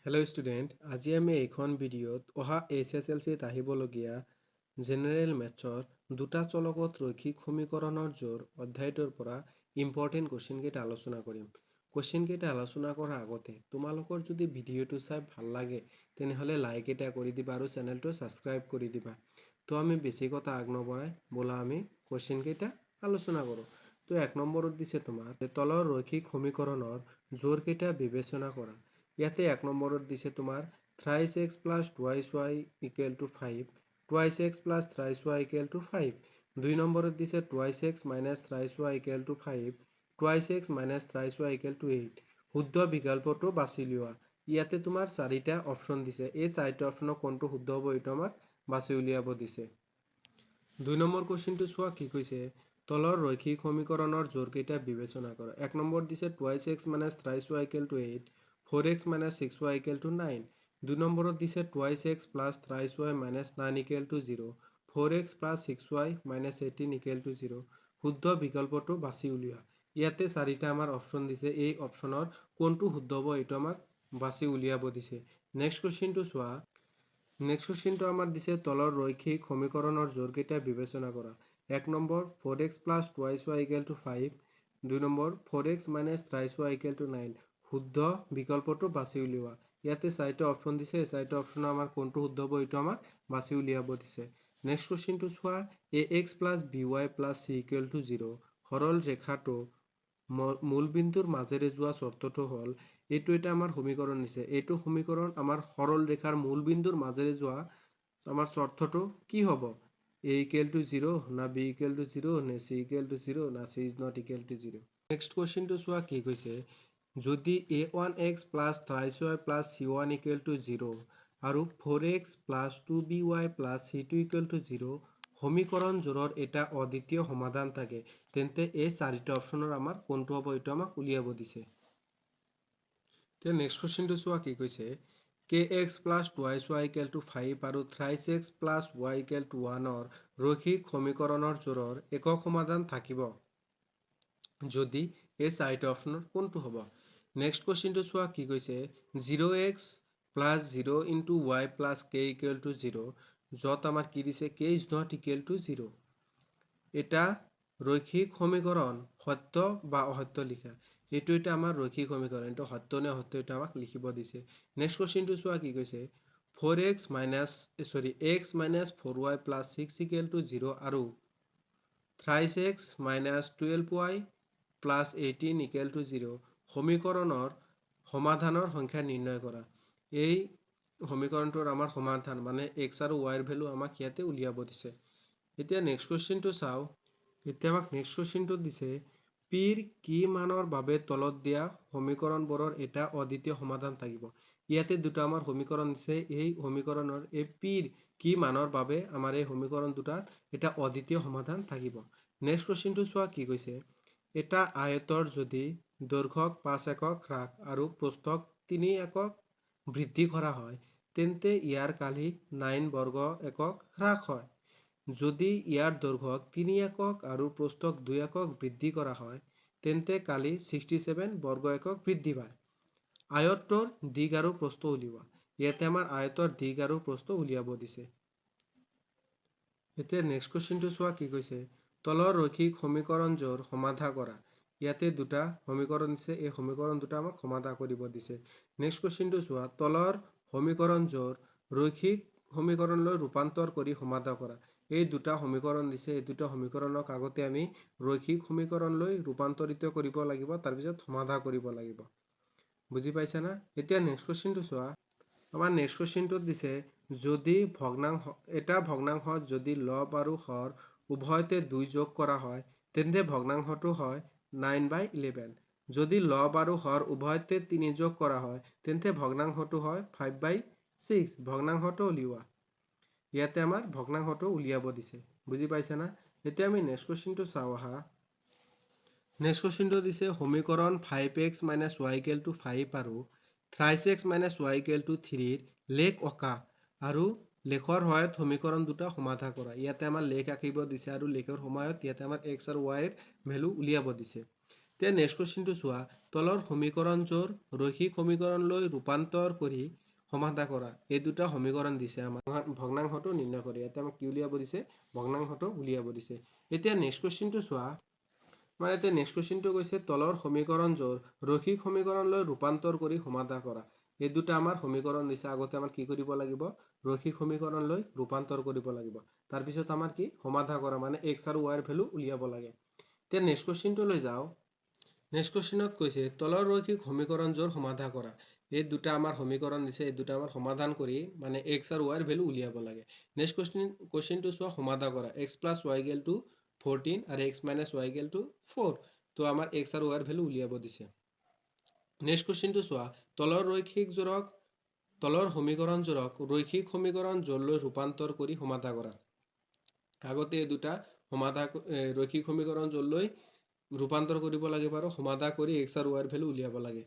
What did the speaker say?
Hello' student, আজি আমি এইখন ভিডিঅ'ত অহা HSLCত আহিবলগীয়া জেনেৰেল মেথছৰ দুটা চলকত ৰৈখিক সমীকৰণৰ জোৰ অধ্যায়টোৰ পৰা ইম্পৰ্টেণ্ট কুৱেশ্যনকেইটা আলোচনা কৰিম। কুৱেশ্যনকেইটা আলোচনা কৰাৰ আগতে তোমালোকৰ যদি ভিডিঅ'টো চাই ভাল লাগে তেনেহ'লে লাইক এটা কৰি দিবা আৰু চেনেলটো ছাবস্ক্ৰাইব কৰি দিবা। তো আমি বেছি কথা আগ নবঢ়াই ব'লা আমি কুৱেশ্যনকেইটা আলোচনা কৰোঁ। তো 1 নম্বৰত দিছে তোমাৰ তলৰ ৰৈখিক সমীকৰণৰ জোৰকেইটা বিবেচনা কৰা। ইয়াতে 1 নম্বৰত দিছে তোমাৰ thrice x plus twice y equal to 5, twice x plus thrice y equal to 5. 2 নম্বৰত দিছে twice x minus thrice y equal to 5, twice x minus thrice y equal to 8. শুদ্ধ বিকল্পটো বাছি লোৱা। ইয়াতে তোমাৰ চাৰিটা অপশ্যন দিছে। এই চাৰিটা অপশ্যনৰ কোনটো শুদ্ধ হ'ব এইটো আমাক বাছি উলিয়াব দিছে। 2 নম্বৰ কুৱেশ্যনটো চোৱা কি কৈছে। তলৰ ৰৈখিক সমীকৰণৰ জোৰকেইটা বিবেচনা কৰা। 1 নম্বৰ দিছে twice x minus thrice y equal to 8, 4x minus 6y equal to 9. 2 নম্বৰত দিছে twice x plus thrice y minus 9 equal to 0, 4x plus 6y minus 18 equal to 0. শুদ্ধ বিকল্পটো বাছি উলিওৱা। ইয়াতে চাৰিটা আমাৰ অপশ্যন দিছে। এই অপশ্যনৰ কোনটো শুদ্ধ হ'ব এইটো আমাক বাছি উলিয়াব দিছে। নেক্সট কুৱেশ্যনটো চোৱা। নেক্সট কুৱেশ্যনটো আমাৰ দিছে তলৰ ৰৈখিক সমীকৰণৰ জোৰকেইটা বিবেচনা কৰা। 1 number 4x plus twice y equal to 5, 2 number 4x minus thrice y equal to 9. শুদ্ধ বিকল্পটো বাছি উলিওৱা। ইয়াতে চাৰিটা অপশ্যন দিছে। এই চাৰিটা অপশ্যনৰ আমাৰ কোনটো শুদ্ধ হ'ব এইটো আমাক বাছি উলিয়াব দিছে। নেক্সট কুৱেশ্যনটো চোৱা। ax plus by plus c equal to 0 সৰল ৰেখাটো মূলবিন্দুৰ মাজেৰে যোৱা চৰ্তটো হ'ল, এইটো এটা আমাৰ সমীকৰণ দিছে। এইটো সমীকৰণ আমাৰ সৰল ৰেখাৰ মূলবিন্দুৰ মাজেৰে যোৱা আমাৰ চৰ্তটো কি হ'ব? a equal to 0 না b equal to 0 নে c equal to 0 না c is not equal to 0. Next কুৱেশ্যনটো চোৱা কি কৈছে। যদি a1x plus thrice y plus c1 equal to 0 আৰু 4x plus 2by plus c2 equal to 0 সমীকৰণ জোৰৰ এটা অদ্বিতীয় সমাধান থাকে, তেন্তে এই চাৰিটা অপশ্যনৰ আমাৰ কোনটো হ'ব এইটো আমাক উলিয়াব দিছে। তে নেক্সট কুৱেশ্যনটো চোৱা কি কৈছে। kx plus twice y equal to 5 আৰু thrice x plus y equal to 1ৰ ৰৈখিক সমীকৰণৰ জোৰৰ একক সমাধান থাকিব যদি এই চাৰিটা অপশ্যনৰ কোনটো হ'ব। নেক্সট কুৱেশ্যনটো চোৱা কি কৈছে। 0x plus 0 into y plus k equal to 0 য'ত আমাৰ কি দিছে k is not equal to 0. এটা ৰৈখিক সমীকৰণ সত্য বা অসত্য লিখা। এইটো এটা আমাৰ ৰৈখিক সমীকৰণ। এইটো সত্য নে অসত্য এটা আমাক লিখিব দিছে। নেক্সট কুৱেশ্যনটো চোৱা কি কৈছে। 4x minus x minus 4y plus 6 equal to 0 আৰু thrice x minus 12y plus 18 equal to 0 সমীকৰণৰ সমাধানৰ সংখ্যা নিৰ্ণয় কৰা। এই সমীকৰণটোৰ আমাৰ সমাধান মানে x আৰু y ৰ ভেলু আমাক ইয়াতে উলিয়াব দিছে। এতিয়া নেক্সট কুৱেশ্যনটো চাওঁ। এতিয়া আমাক নেক্সট কুৱেশ্যনটো দিছে পিৰ কি মানৰ বাবে তলত দিয়া সমীকৰণবোৰৰ এটা অদ্বিতীয় সমাধান থাকিব। ইয়াতে দুটা আমাৰ সমীকৰণ দিছে। এই সমীকৰণৰ এই পিৰ কি মানৰ বাবে আমাৰ এই সমীকৰণ দুটাত এটা অদ্বিতীয় সমাধান থাকিব। নেক্সট কুৱেশ্যনটো চোৱা কি কৈছে। এটা আয়তৰ যদি দৈৰ্ঘ্যক 5 একক হ্ৰাস আৰু প্ৰস্থক 3 একক বৃদ্ধি কৰা হয়, তেন্তে ইয়াৰ কালি 9 বৰ্গ একক হ্ৰাস হয়। যদি ইয়াৰ দৈৰ্ঘ্যক 3 একক আৰু প্ৰস্থক 2 একক বৃদ্ধি কৰা হয়, তেন্তে কালি 67 বৰ্গ একক বৃদ্ধি পায়। আয়তটোৰ দিশ আৰু প্ৰস্থ উলিওৱা। ইয়াতে আমাৰ আয়তৰ দিশ আৰু প্ৰস্থ উলিয়াব দিছে। এতিয়া নেক্সট কুৱেশ্যনটো চোৱা কি কৈছে। তলৰ ৰৈখিক সমীকৰণযোৰ সমাধা কৰা। ইয়াতে দুটা সমীকৰণ দিছে। এই সমীকৰণ দুটা আমাক সমাধা কৰিব দিছে। নেক্সট কুৱেশ্যনটো চোৱা। তলৰ সমীকৰণযোৰ ৰৈখিক সমীকৰণলৈ ৰূপান্তৰ কৰি সমাধা কৰা। এই দুটা সমীকৰণ দিছে। এই দুটা সমীকৰণক আগতে আমি ৰৈখিক সমীকৰণলৈ ৰূপান্তৰিত কৰিব লাগিব, তাৰপিছত সমাধা কৰিব লাগিব। বুজি পাইছা না? এতিয়া নেক্সট কুৱেশ্যনটো চোৱা। আমাৰ নেক্সট কুৱেশ্যনটোত দিছে যদি এটা ভগ্নাংশত যদি লব আৰু হৰ উভয়তে 2 যোগ কৰা হয়, তেন্তে ভগ্নাংশটো হয় 9/11. যদি লব আৰু হৰ উভয়তে 3 যোগ কৰা হয়, তেন্তে ভগ্নাংশটো হয় 5/6. ভগ্নাংশটো উলিওৱা। ইয়াতে আমাৰ ভগ্নাংশটো উলিয়াব দিছে। বুজি পাইছা না? এতিয়া আমি নেক্সট কুৱেশ্যনটো চাওঁ আহা। নেক্সট কুৱেশ্যনটো দিছে সমীকৰণ 5x minus y equal to 5 আৰু thrice x minus y equal to 3ৰ লেখ অঁকা আৰু লেখৰ সহায়ত সমীকৰণ দুটা সমাধা কৰা। ইয়াতে আমাৰ লেখ আঁকিব দিছে আৰু লেখৰ সহায়ত ইয়াতে আমাৰ x আৰু y ৰ ভেলু উলিয়াব দিছে। তে নেক্সট কুৱেশ্যনটো চোৱা, তলৰ সমীকৰণযোৰ ৰৈখিক সমীকৰণলৈ ৰূপান্তৰ কৰি সমাধা কৰা। এই দুটা সমীকৰণ দিছে আমাক, ভগ্নাংশটো নিৰ্ণয় কৰি। ইয়াতে আমাক কি উলিয়াব দিছে? ভগ্নাংশটো উলিয়াব দিছে। এতিয়া নেক্সট কুৱেশ্যনটো চোৱা, মানে এতিয়া নেক্সট কুৱেশ্যনটো কৈছে তলৰ সমীকৰণযোৰ ৰৈখিক সমীকৰণলৈ ৰূপান্তৰ কৰি সমাধা কৰা। এই দুটা আমাৰ সমীকৰণ দিছে। আগতে আমাৰ কি কৰিব লাগিব? ৰৈখিক সমীকৰণলৈ ৰূপান্তৰ কৰিব লাগিব। তাৰপিছত আমাৰ কি? সমাধা কৰা, মানে x আৰু y ৰ ভেলু উলিয়াব লাগে। এতিয়া নেক্সট কুৱেশ্যনটো লৈ যাওঁ। নেক্সট কুৱেশ্যনত কৈছে তলৰ ৰৈখিক সমীকৰণযোৰ সমাধা কৰা। এই দুটা আমাৰ সমীকৰণ দিছে, এই দুটা আমাৰ সমাধান কৰি মানে x আৰু y ৰ ভেলু উলিয়াব লাগে। নেক্সট কুৱেশ্যনটো চোৱা, সমাধা কৰা। x + y = 14 আৰু x - y = 4। তো আমাৰ x আৰু y ৰ ভেলু উলিয়াব দিছে। নেক্সট কুৱেশ্যনটো চোৱা, তলৰ সমীকৰণযোৰক ৰৈখিক সমীকৰণযোৰলৈ ৰূপান্তৰ কৰি সমাধা কৰা। আগতে এই দুটা ৰৈখিক সমীকৰণযোৰলৈ ৰূপান্তৰ কৰিব লাগিব আৰু সমাধা কৰি x আৰু y ৰ ভেলু উলিয়াব লাগে।